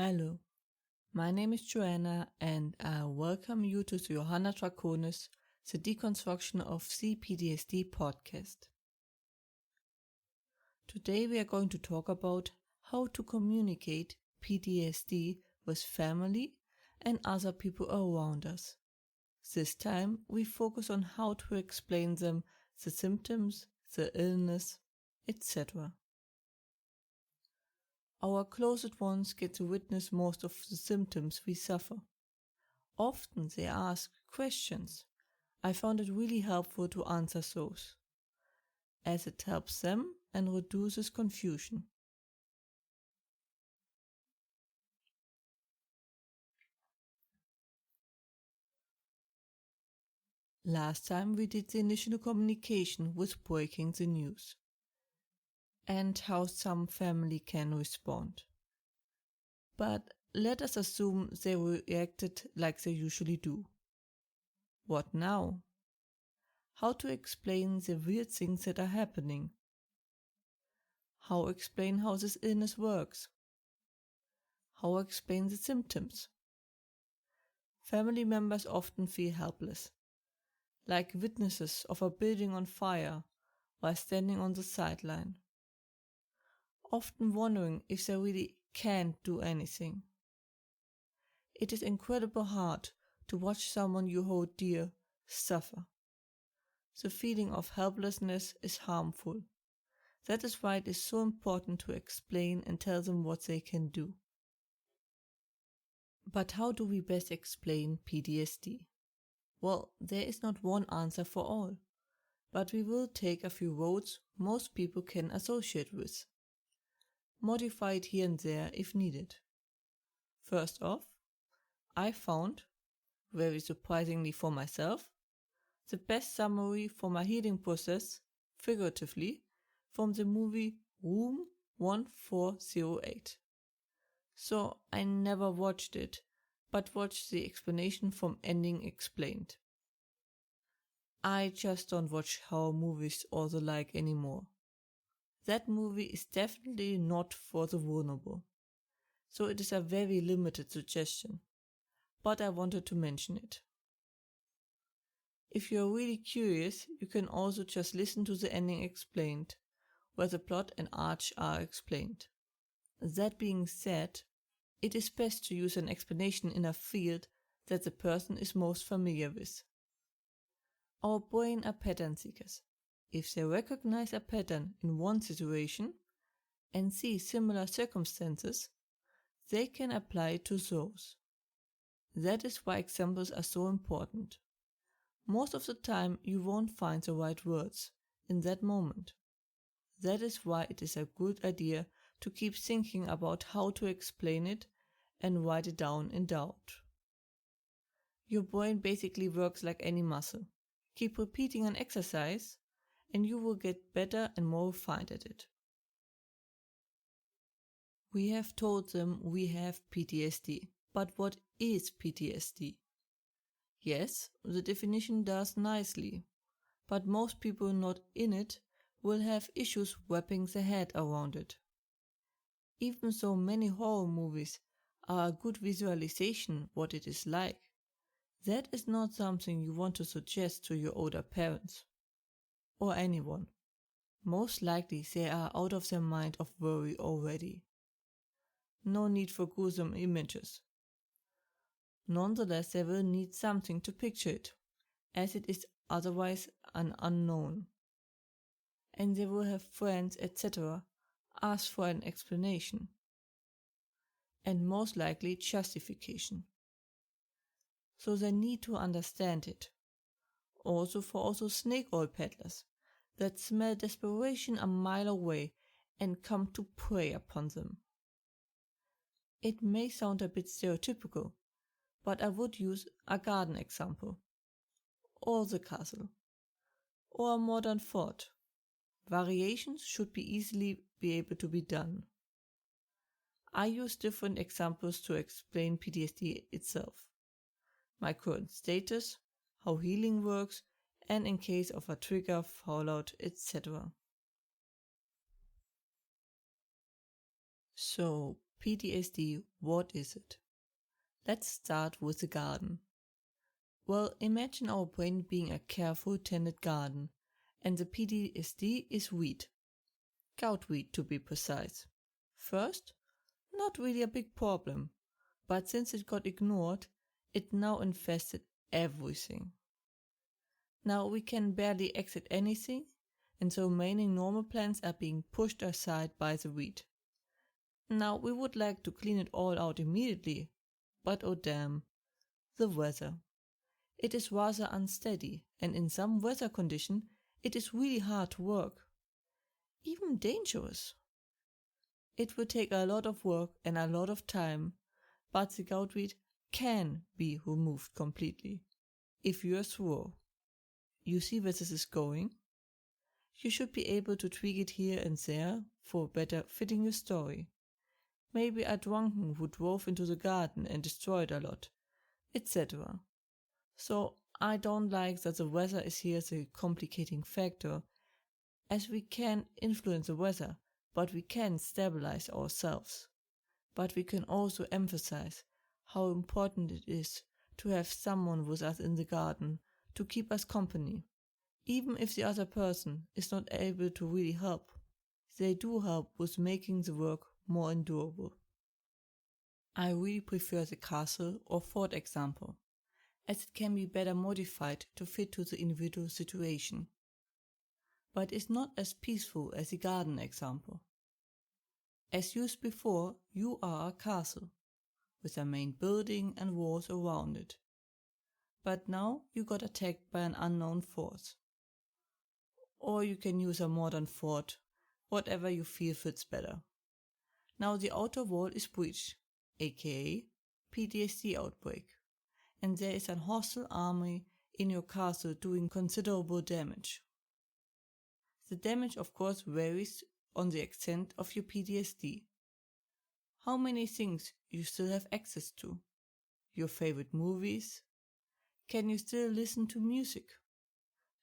Hello, my name is Joanna and I welcome you to the Johanna Draconis, the Deconstruction of the PTSD podcast. Today we are going to talk about how to communicate PTSD with family and other people around us. This time we focus on how to explain them, the symptoms, the illness, etc. Our closest ones get to witness most of the symptoms we suffer. Often they ask questions. I found it really helpful to answer those, as it helps them and reduces confusion. Last time we did the initial communication with breaking the news and how some family can respond. But let us assume they reacted like they usually do. What now? How to explain the weird things that are happening? How explain how this illness works? How explain the symptoms? Family members often feel helpless, like witnesses of a building on fire while standing on the sideline, often wondering if they really can't do anything. It is incredibly hard to watch someone you hold dear suffer. The feeling of helplessness is harmful. That is why it is so important to explain and tell them what they can do. But how do we best explain PTSD? Well, there is not one answer for all, but we will take a few roads most people can associate with. Modify it here and there if needed. First off, I found, very surprisingly for myself, the best summary for my healing process, figuratively, from the movie Room 1408. So I never watched it, but watched the explanation from Ending Explained. I just don't watch horror movies or the like anymore. That movie is definitely not for the vulnerable, so it is a very limited suggestion, but I wanted to mention it. If you are really curious, you can also just listen to the Ending Explained, where the plot and arc are explained. That being said, it is best to use an explanation in a field that the person is most familiar with. Our brain are pattern seekers. If they recognize a pattern in one situation and see similar circumstances, they can apply it to those. That is why examples are so important. Most of the time you won't find the right words in that moment. That is why it is a good idea to keep thinking about how to explain it and write it down in doubt. Your brain basically works like any muscle. Keep repeating an exercise and you will get better and more refined at it. We have told them we have PTSD, but what is PTSD? Yes, the definition does nicely, but most people not in it will have issues wrapping their head around it. Even though many horror movies are a good visualization what it is like, that is not something you want to suggest to your older parents or anyone. Most likely they are out of their mind of worry already. No need for gruesome images. Nonetheless, they will need something to picture it, as it is otherwise an unknown. And they will have friends, etc., ask for an explanation. And most likely justification. So they need to understand it. Also for snake oil peddlers that smell desperation a mile away and come to prey upon them. It may sound a bit stereotypical, but I would use a garden example, or the castle, or a modern fort. Variations should be easily be able to be done. I use different examples to explain PTSD itself, my current status, how healing works, and in case of a trigger, fallout, etc. So, PTSD, what is it? Let's start with the garden. Well, imagine our brain being a careful tended garden, and the PTSD is weed. Goutweed to be precise. First, not really a big problem, but since it got ignored, it now infested everything. Now we can barely exit anything, and the remaining normal plants are being pushed aside by the weed. Now we would like to clean it all out immediately, but oh damn, the weather. It is rather unsteady, and in some weather condition, it is really hard to work. Even dangerous. It will take a lot of work and a lot of time, but the goutweed can be removed completely, if you are sure. You see where this is going? You should be able to tweak it here and there for better fitting your story. Maybe a drunken who drove into the garden and destroyed a lot, etc. So I don't like that the weather is here the complicating factor, as we can influence the weather, but we can stabilize ourselves. But we can also emphasize how important it is to have someone with us in the garden to keep us company. Even if the other person is not able to really help, they do help with making the work more endurable. I really prefer the castle or fort example, as it can be better modified to fit to the individual situation. But it's not as peaceful as the garden example. As used before, you are a castle, with a main building and walls around it. But now you got attacked by an unknown force. Or you can use a modern fort, whatever you feel fits better. Now the outer wall is breached, aka PTSD outbreak, and there is an hostile army in your castle doing considerable damage. The damage of course varies on the extent of your PTSD. How many things you still have access to? Your favorite movies? Can you still listen to music?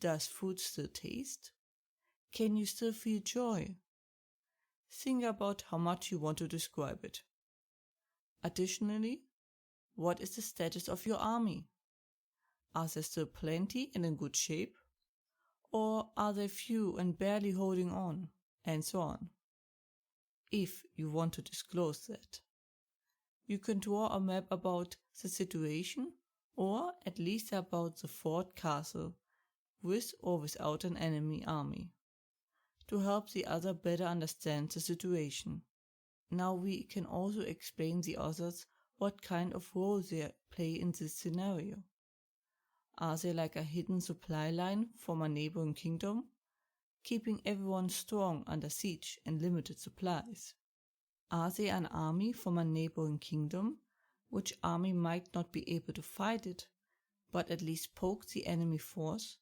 Does food still taste? Can you still feel joy? Think about how much you want to describe it. Additionally, what is the status of your army? Are there still plenty and in good shape? Or are they few and barely holding on? And so on. If you want to disclose that. You can draw a map about the situation, or at least about the fort castle, with or without an enemy army, to help the other better understand the situation. Now we can also explain the others what kind of role they play in this scenario. Are they like a hidden supply line from a neighboring kingdom, keeping everyone strong under siege and limited supplies? Are they an army from a neighboring kingdom, which army might not be able to fight it, but at least poke the enemy force,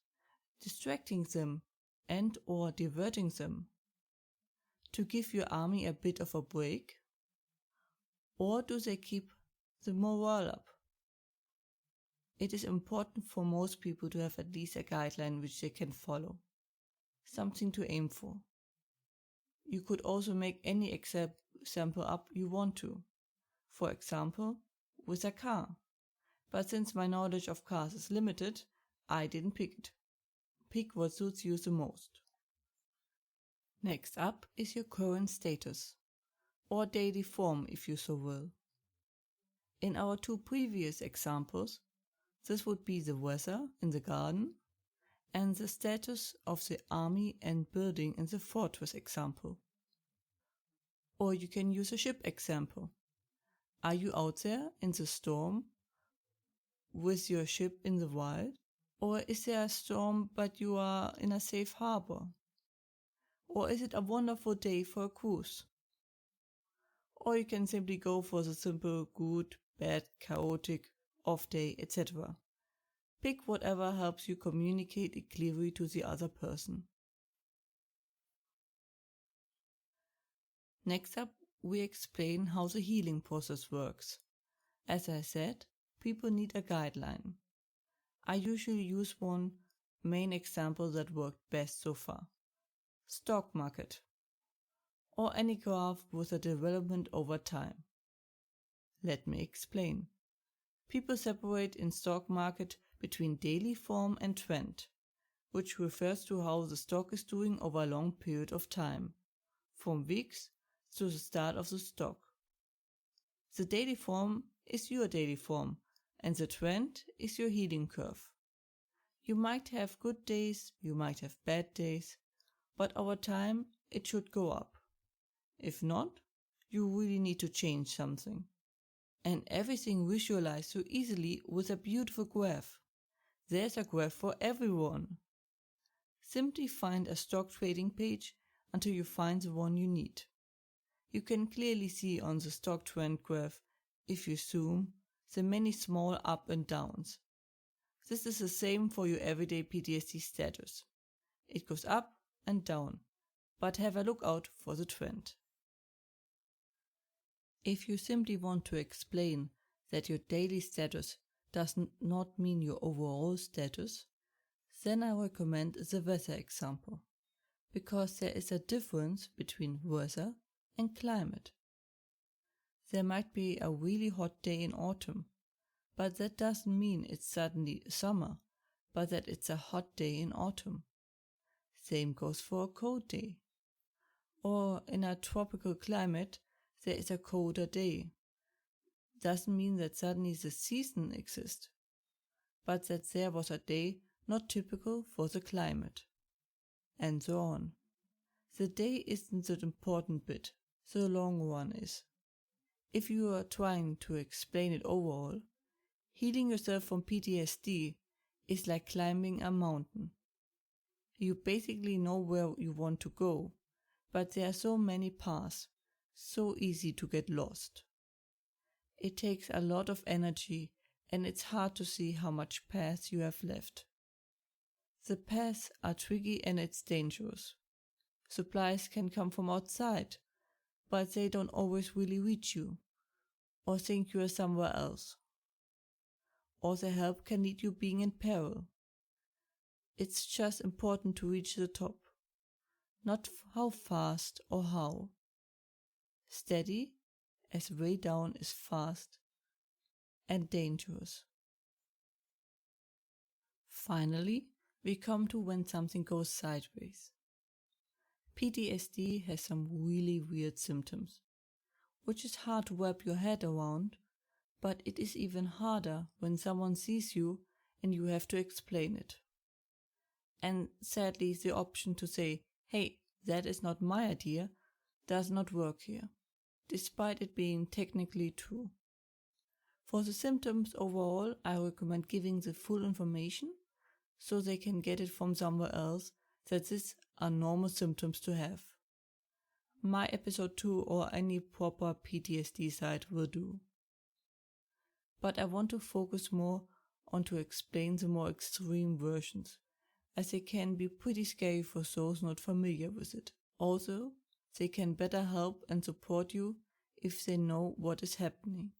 distracting them and or diverting them, to give your army a bit of a break? Or do they keep the morale up? It is important for most people to have at least a guideline which they can follow, something to aim for. You could also make any example up you want to, for example, with a car. But since my knowledge of cars is limited, I didn't pick it. Pick what suits you the most. Next up is your current status, or daily form if you so will. In our two previous examples, this would be the weather in the garden and the status of the army and building in the fortress example. Or you can use a ship example. Are you out there in the storm with your ship in the wild? Or is there a storm but you are in a safe harbor? Or is it a wonderful day for a cruise? Or you can simply go for the simple good, bad, chaotic, off day, etc. Pick whatever helps you communicate it clearly to the other person. Next up, we explain how the healing process works. As I said, people need a guideline. I usually use one main example that worked best so far. Stock market. or any graph with a development over time. Let me explain. People separate in stock market between daily form and trend, which refers to how the stock is doing over a long period of time, from weeks to the start of the stock. The daily form is your daily form, and the trend is your healing curve. You might have good days, you might have bad days, but over time it should go up. If not, you really need to change something. And everything visualized so easily with a beautiful graph. There's a graph for everyone. Simply find a stock trading page until you find the one you need. You can clearly see on the stock trend graph, if you zoom, the many small up and downs. This is the same for your everyday PTSD status. It goes up and down, but have a look out for the trend. If you simply want to explain that your daily status does not mean your overall status, then I recommend the weather example, because there is a difference between weather and climate. There might be a really hot day in autumn, but that doesn't mean it's suddenly summer, but that it's a hot day in autumn. Same goes for a cold day. Or in a tropical climate, there is a colder day. Doesn't mean that suddenly the season exists, but that there was a day not typical for the climate. And so on. The day isn't the important bit, the long one is. If you are trying to explain it overall, healing yourself from PTSD is like climbing a mountain. You basically know where you want to go, but there are so many paths, so easy to get lost. It takes a lot of energy and it's hard to see how much path you have left. The paths are tricky and it's dangerous. Supplies can come from outside, but they don't always really reach you, or think you are somewhere else. Or their help can lead you being in peril. It's just important to reach the top, not how fast or how. Steady, as way down is fast and dangerous. Finally, we come to when something goes sideways. PTSD has some really weird symptoms, which is hard to wrap your head around, but it is even harder when someone sees you and you have to explain it. And sadly, the option to say, "Hey, that is not my idea," does not work here, despite it being technically true. For the symptoms overall, I recommend giving the full information so they can get it from somewhere else that these are normal symptoms to have. My episode 2 or any proper PTSD site will do. But I want to focus more on to explain the more extreme versions, as they can be pretty scary for those not familiar with it. Also, they can better help and support you if they know what is happening.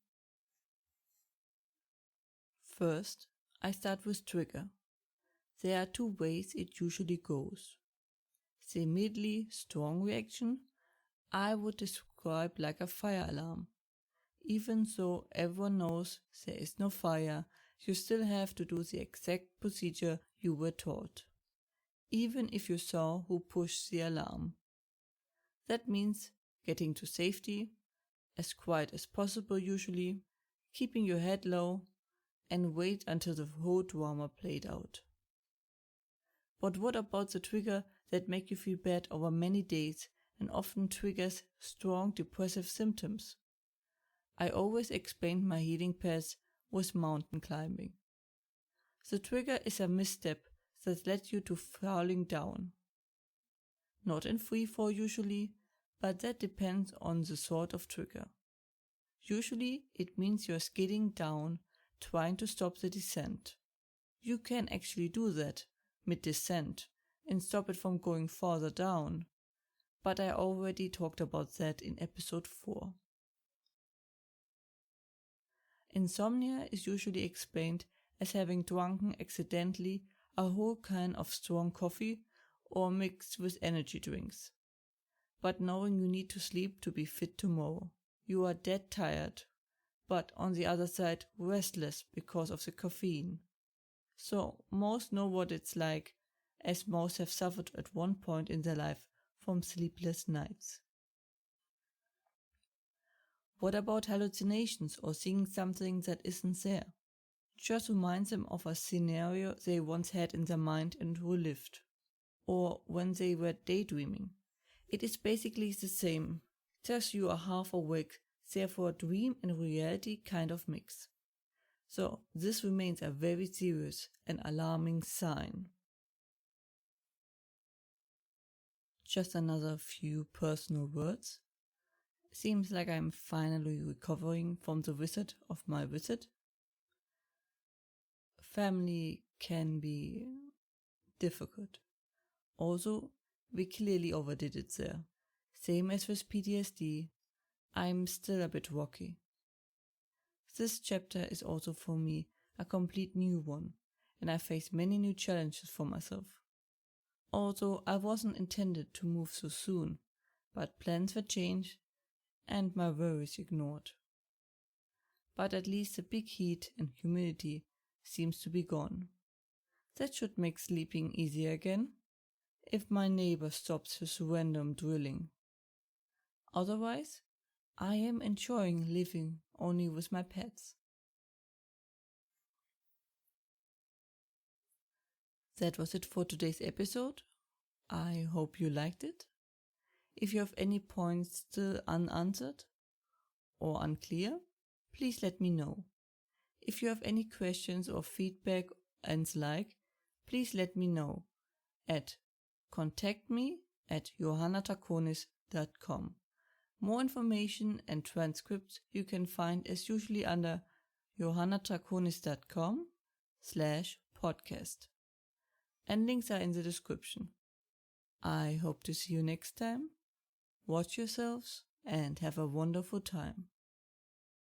First, I start with trigger. There are two ways it usually goes. The immediately strong reaction I would describe like a fire alarm. Even though everyone knows there is no fire, you still have to do the exact procedure you were taught, even if you saw who pushed the alarm. That means getting to safety, as quiet as possible usually, keeping your head low, and wait until the whole drama played out. But what about the trigger that make you feel bad over many days and often triggers strong depressive symptoms? I always explained my healing path with mountain climbing. The trigger is a misstep that led you to falling down. Not in free fall usually, but that depends on the sort of trigger. Usually it means you're skidding down, trying to stop the descent. You can actually do that mid-descent and stop it from going farther down, but I already talked about that in episode 4. Insomnia is usually explained as having drunken accidentally a whole can of strong coffee or mixed with energy drinks. but knowing you need to sleep to be fit tomorrow. You are dead tired, but on the other side, restless because of the caffeine. So, most know what it's like, as most have suffered at one point in their life from sleepless nights. What about hallucinations or seeing something that isn't there? Just remind them of a scenario they once had in their mind and relived, or when they were daydreaming. It is basically the same, just you are half awake, therefore dream and reality kind of mix. So this remains a very serious and alarming sign. Just another few personal words. Seems like I'm finally recovering from the visit of my visit. Family can be difficult. Also, we clearly overdid it there. Same as with PTSD, I'm still a bit rocky. This chapter is also for me a complete new one, and I face many new challenges for myself. Although I wasn't intended to move so soon, but plans were changed and my worries ignored. But at least the big heat and humidity seems to be gone. That should make sleeping easier again, if my neighbor stops his random drilling. Otherwise, I am enjoying living only with my pets. That was it for today's episode. I hope you liked it. If you have any points still unanswered or unclear, please let me know. If you have any questions or feedback and like, please let me know at contactme@johannatakonis.com. More information and transcripts you can find as usually under johannatakonis.com/podcast. And links are in the description. I hope to see you next time. Watch yourselves and have a wonderful time.